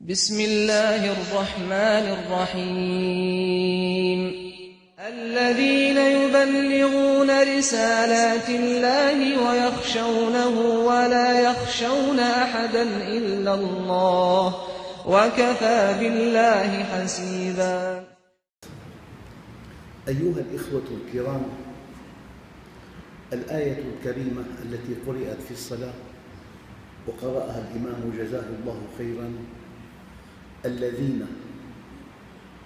بسم الله الرحمن الرحيم الذين يبلغون رسالات الله ويخشونه ولا يخشون أحدا إلا الله وكفى بالله حسيبا. أيها الإخوة الكرام، الآية الكريمة التي قرأت في الصلاة وقرأها الإمام جزاه الله خيراً: الذين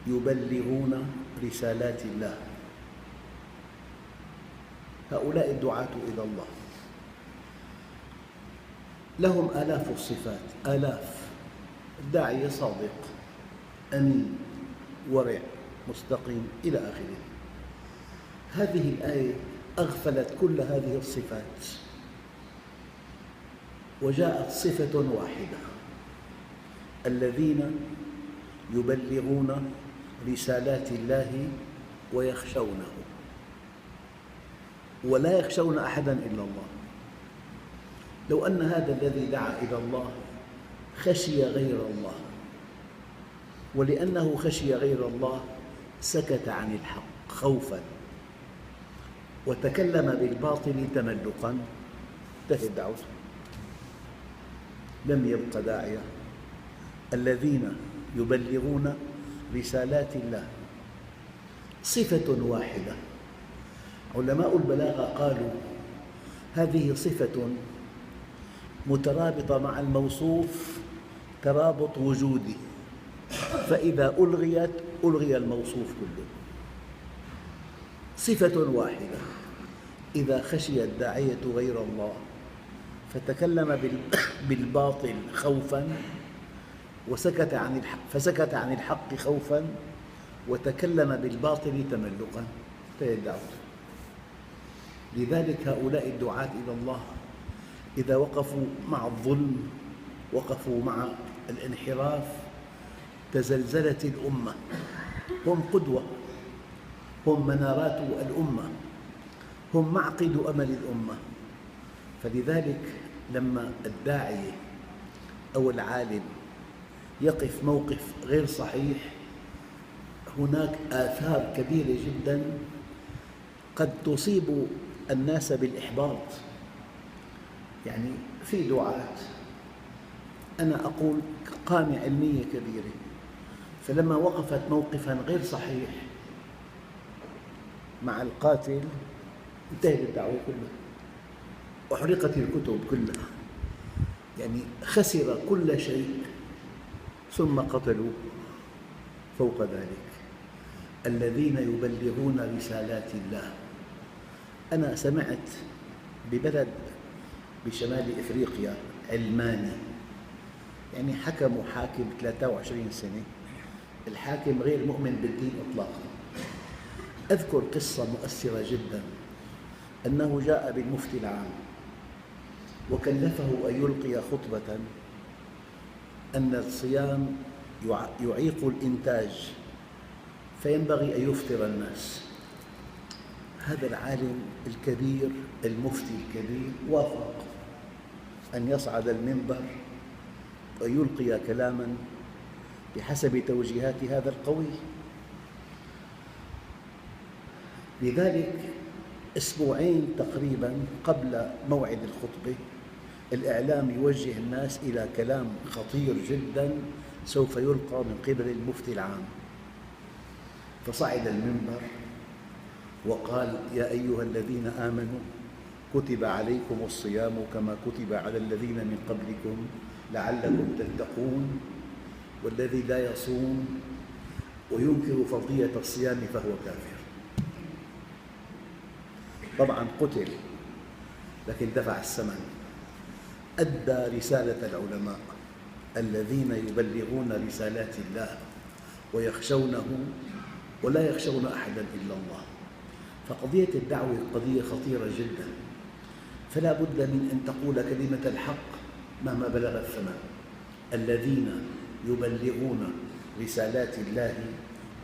يبلغون رسالات الله. هؤلاء الدعاة إلى الله لهم آلاف الصفات، آلاف. الداعية صادق، أمين، ورع، مستقيم، إلى آخره. هذه الآية أغفلت كل هذه الصفات وجاءت صفة واحدة: الذين يبلغون رسالات الله ويخشونه ولا يخشون أحدا إلا الله. لو أن هذا الذي دعا إلى الله خشي غير الله، ولأنه خشي غير الله سكت عن الحق خوفاً وتكلم بالباطل تملقاً، انتهت دعوته، لم يبق داعية. الذين يبلغون رسالات الله، صفة واحدة. علماء البلاغة قالوا هذه صفة مترابطة مع الموصوف ترابط وجودي، فإذا ألغيت ألغي الموصوف كله. صفة واحدة: إذا خشي الداعية غير الله فتكلم بالباطل خوفاً فسكت عن الحق خوفاً وتكلم بالباطل تملقاً، انتهت دعوته. لذلك هؤلاء الدعاة إلى الله إذا وقفوا مع الظلم، وقفوا مع الانحراف، تزلزلت الأمة. هم قدوة، هم منارات الأمة، هم معقد أمل الأمة. فلذلك لما الداعية أو العالم يقف موقف غير صحيح هناك آثار كبيرة جداً قد تصيب الناس بالإحباط. يعني في دعاة أنا أقول قامة علمية كبيرة، فلما وقفت موقفاً غير صحيح مع القاتل انتهت الدعوة كلها وأحرقت الكتب كلها، يعني خسر كل شيء ثم قتلوا فوق ذلك. الذين يبلغون رسالات الله. أنا سمعت ببلد بشمال إفريقيا علماني، يعني حكموا حاكم 23 سنة، الحاكم غير مؤمن بالدين إطلاقاً. أذكر قصة مؤثرة جداً، أنه جاء بالمفتي العام وكلفه أن يلقي خطبة أن الصيام يعيق الإنتاج فينبغي أن يفطر الناس. هذا العالم الكبير، المفتي الكبير، وافق أن يصعد المنبر ويلقي كلاماً بحسب توجيهات هذا القوي. لذلك أسبوعين تقريباً قبل موعد الخطبة الإعلام يوجه الناس إلى كلام خطير جداً سوف يلقى من قبل المفتي العام. فصعد المنبر وقال: يا أيها الذين آمنوا كتب عليكم الصيام كما كتب على الذين من قبلكم لعلكم تتقون، والذي لا يصوم وينكر فرضية الصيام فهو كافر. طبعاً قتل، لكن دفع الثمن، أدى رسالة العلماء: الذين يبلغون رسالات الله ويخشونه ولا يخشون أحداً إلا الله. فقضية الدعوة قضية خطيرة جداً، فلا بد من أن تقول كلمة الحق مهما بلغ الثمن. الذين يبلغون رسالات الله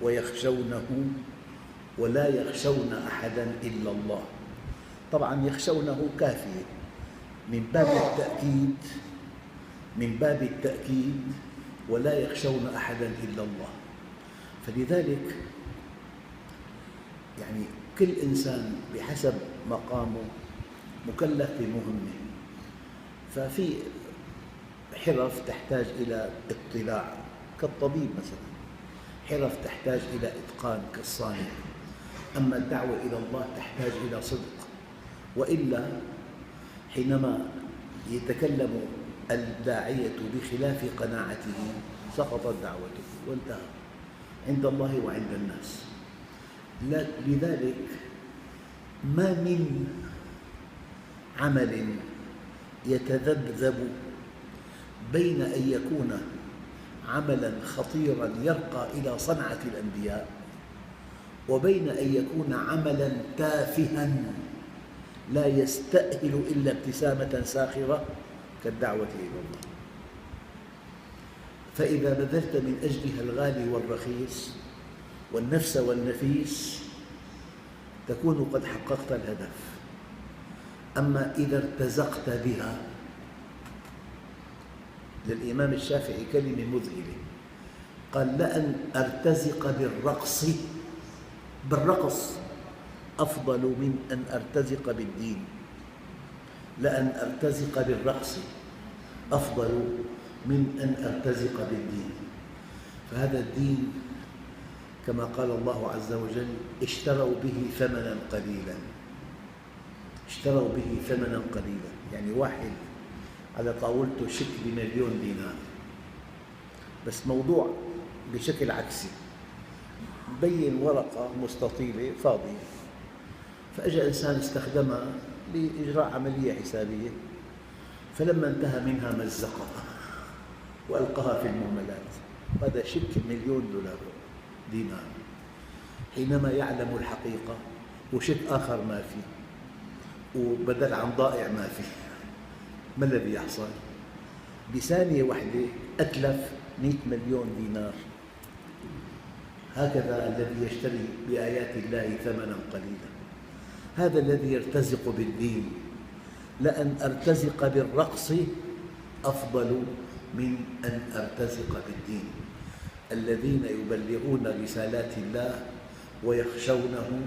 ويخشونه ولا يخشون أحداً إلا الله. طبعاً يخشونه كافية، من باب التأكيد ولا يخشون أحدا إلا الله. فلذلك يعني كل إنسان بحسب مقامه مكلف بمهمة. ففي حرف تحتاج إلى اطلاع كالطبيب مثلا، حرف تحتاج إلى إتقان كالصانع، أما الدعوة إلى الله تحتاج إلى صدق، وإلا حينما يتكلم الداعية بخلاف قناعته سقطت دعوته وانتهى عند الله وعند الناس. لذلك ما من عمل يتذبذب بين أن يكون عملاً خطيراً يرقى إلى صنعة الأنبياء وبين أن يكون عملاً تافهاً لا يستأهل إلا ابتسامة ساخرة كالدعوة إلى الله. فإذا بذلت من أجلها الغالي والرخيص والنفس والنفيس تكون قد حققت الهدف. أما إذا ارتزقت بها، للإمام الشافعي كلمة مذهلة، قال: لأن أرتزق بالرقص أفضل من أن أرتزق بالدين. لأن أرتزق بالرقص أفضل من أن أرتزق بالدين. فهذا الدين كما قال الله عز وجل: اشتروا به ثمناً قليلاً. اشتروا به ثمناً قليلاً، يعني واحد على طاولته شيك ب1,000,000 دينار، بس موضوع بشكل عكسي، بين ورقة مستطيلة فاضية، فأجى إنسان استخدمها لإجراء عملية حسابية، فلما انتهى منها مزقها وألقاها في المهملات. هذا شيك ب1,000,000 دينار. حينما يعلم الحقيقة وشيك آخر ما فيه وبدل عن ضائع ما فيه، ما الذي يحصل؟ بثانية واحدة أتلف 100,000,000 دينار. هكذا الذي يشتري بآيات الله ثمناً قليلاً، هذا الذي يرتزق بالدين. لأن أرتزق بالرقص أفضل من أن أرتزق بالدين. الذين يبلغون رسالات الله ويخشونه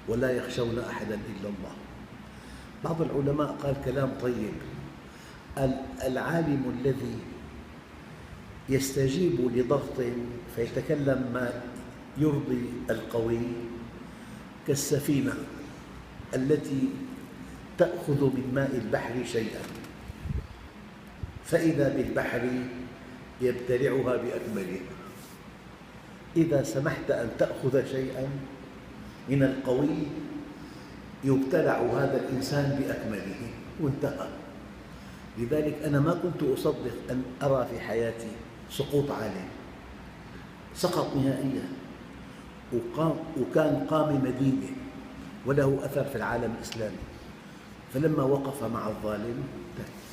ولا يخشون أحداً إلا الله. بعض العلماء قال كلام طيب: العالم الذي يستجيب لضغط فيتكلم ما يرضي القوي كالسفينة التي تأخذ من ماء البحر شيئاً فإذا بالبحر يبتلعها بأكمله. إذا سمحت أن تأخذ شيئاً من القوي يبتلع هذا الإنسان بأكمله وانتهى. لذلك أنا ما كنت أصدق أن أرى في حياتي سقوط عالم. سقط نهائياً وكان قامة مديدة وله أثر في العالم الإسلامي، فلما وقف مع الظالم انتهت.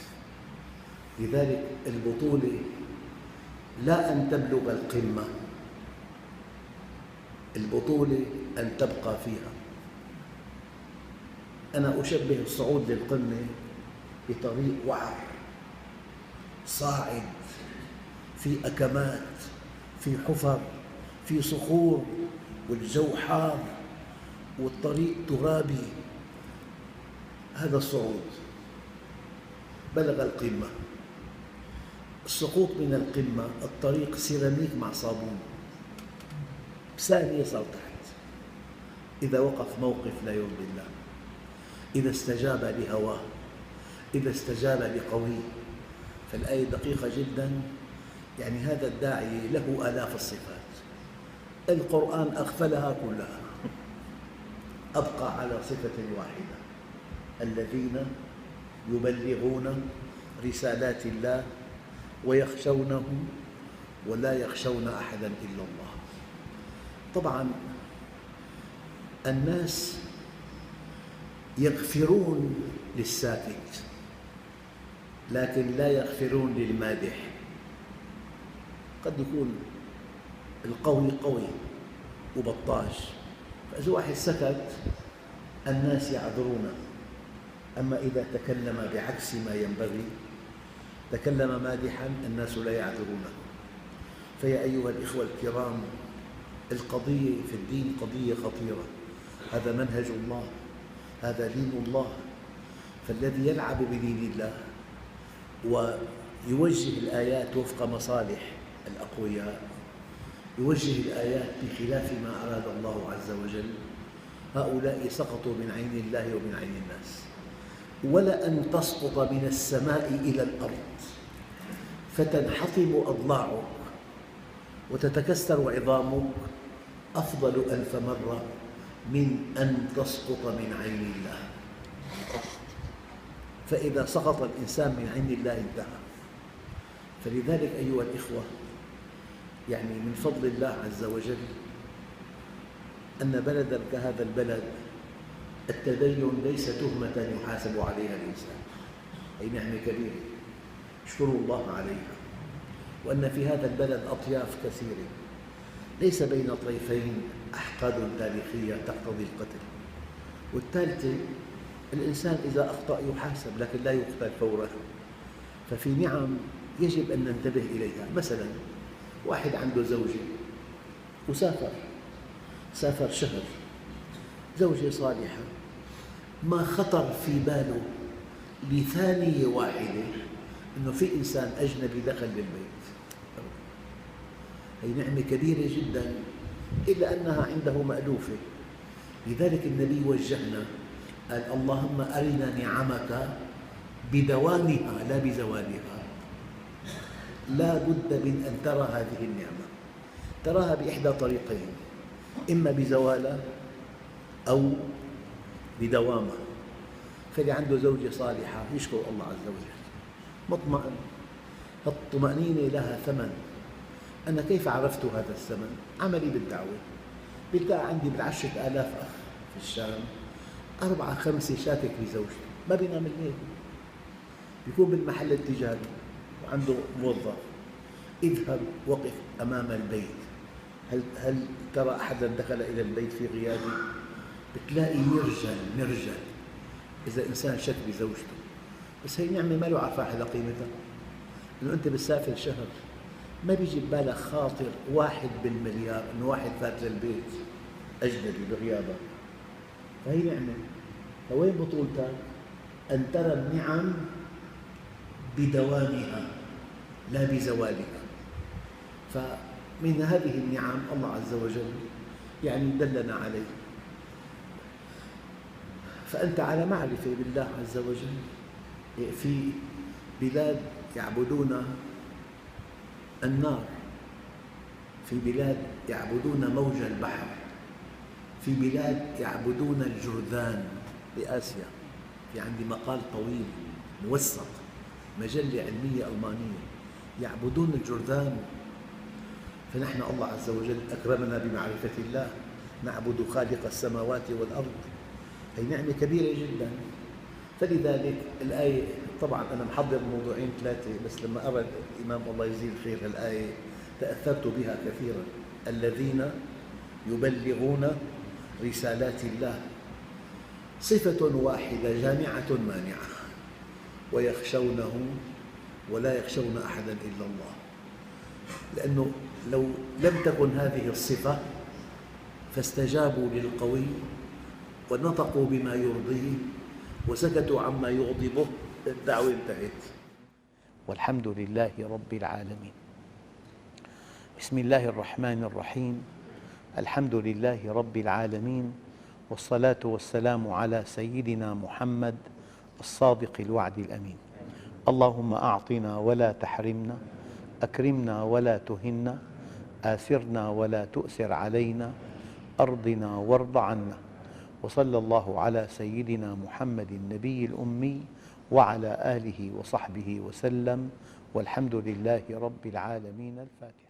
لذلك البطولة لا أن تبلغ القمة، البطولة أن تبقى فيها. أنا أشبه الصعود للقمة بطريق وعر صاعد في أكمات، في حفر، في صخور، والجو حار والطريق ترابي. هذا الصعود بلغ القمة. السقوط من القمة الطريق سيراميك مع صابون، بثانية صار تحت. إذا وقف موقف لا يرضي الله، إذا استجاب لهواه، إذا استجاب لقوي. فالآية دقيقة جداً. يعني هذا الداعي له آلاف الصفات، القرآن أغفلها كلها، أبقى على صفة واحدة: الذين يبلغون رسالات الله ويخشونه ولا يخشون أحداً إلا الله. طبعاً الناس يغفرون للساكت لكن لا يغفرون للمادح. قد يكون القوي قوي وبطاش، فإذا واحد سكت الناس يعذرونه. أما إذا تكلم بعكس ما ينبغي، تكلم مادحاً، الناس لا يعذرونه. فيا أيها الإخوة الكرام، القضية في الدين قضية خطيرة. هذا منهج الله، هذا دين الله. فالذي يلعب بدين الله ويوجه الآيات وفق مصالح الأقوياء، يوجه الآيات بخلاف ما أراد الله عز وجل، هؤلاء سقطوا من عين الله ومن عين الناس. ولأن تسقط من السماء إلى الأرض فتنحطم أضلاعك وتتكسر عظامك أفضل 1000 مرة من أن تسقط من عين الله. فإذا سقط الإنسان من عين الله انتهى. فلذلك أيها الإخوة، من فضل الله عز وجل أن بلدا كهذا البلد التدين ليس تهمة يحاسب عليها الإنسان، أي نعمة كبيرة اشكروا الله عليها. وأن في هذا البلد أطياف كثيرة، ليس بين طرفين أحقاد تاريخية تقتضي القتل. والثالثة، الإنسان إذا أخطأ يحاسب لكن لا يقتل فورا. ففي نعم يجب أن ننتبه إليها. مثلا واحد عنده زوجة سافر شهر، زوجة صالحة، ما خطر في باله لثانية واحدة أنه في إنسان أجنبي دخل للبيت. هي نعمة كبيرة جدا، إلا أنها عنده مألوفة. لذلك النبي وجهنا قال: اللهم أرنا نعمك بدوامها لا بزوالها. لا بد من أن ترى هذه النعمة، تراها بإحدى طريقين: إما بزوالها أو بدوامها. فاللي عنده زوجة صالحة يشكر الله عز وجل، مطمئن. الطمأنينة لها ثمن. أنا كيف عرفت هذا الثمن؟ عملي بالدعوة. بتلاقي عندي ب10,000 أخ في الشام 4-5 شاكك بزوجته، ما بينام الليل، بيكون بالمحل التجاري وعنده موظف. اذهب وقف أمام البيت، هل ترى أحدا دخل إلى البيت في غيابي؟ بتلاقي مرجل إذا إنسان شك بزوجته. بس هي نعمة ما له عارفة على قيمتها. إنه أنت بتسافر شهر، ما بيجي ببالك خاطر 1 بالمليار إنه واحد فات للبيت أجنبي بغيابك. فهي نعمة. فوين بطولتك؟ أن ترى النعم بدوامها لا بزوالها. فمن هذه النعم الله عز وجل دلنا عليه. فأنت على معرفة بالله عز وجل. في بلاد يعبدون النار، في بلاد يعبدون موج البحر، في بلاد يعبدون الجرذان بآسيا. في عندي مقال طويل موثق، مجلة علمية ألمانية، يعبدون الجرذان. فنحن الله عز وجل أكرمنا بمعرفة الله، نعبد خالق السماوات والأرض. هي نعمة كبيرة جدا. فلذلك الآية، طبعا أنا محضر موضوعين 3، بس لما أرى الإمام الله يجزيه الخير الآية تأثرت بها كثيرا: الذين يبلغون رسالات الله، صفة واحدة جامعة مانعة: ويخشونه ولا يخشون أحدا إلا الله. لأنه لو لم تكن هذه الصفة فاستجابوا للقوي ونطقوا بما يرضيه وسكتوا عما يغضبه، الدعوة انتهت. والحمد لله رب العالمين. بسم الله الرحمن الرحيم. الحمد لله رب العالمين، والصلاة والسلام على سيدنا محمد الصادق الوعد الأمين. اللهم أعطنا ولا تحرمنا، أكرمنا ولا تهنا، آثرنا ولا تؤثر علينا، أرضنا وارض عنا. وصلى الله على سيدنا محمد النبي الأمي وعلى آله وصحبه وسلم، والحمد لله رب العالمين. الفاتحة.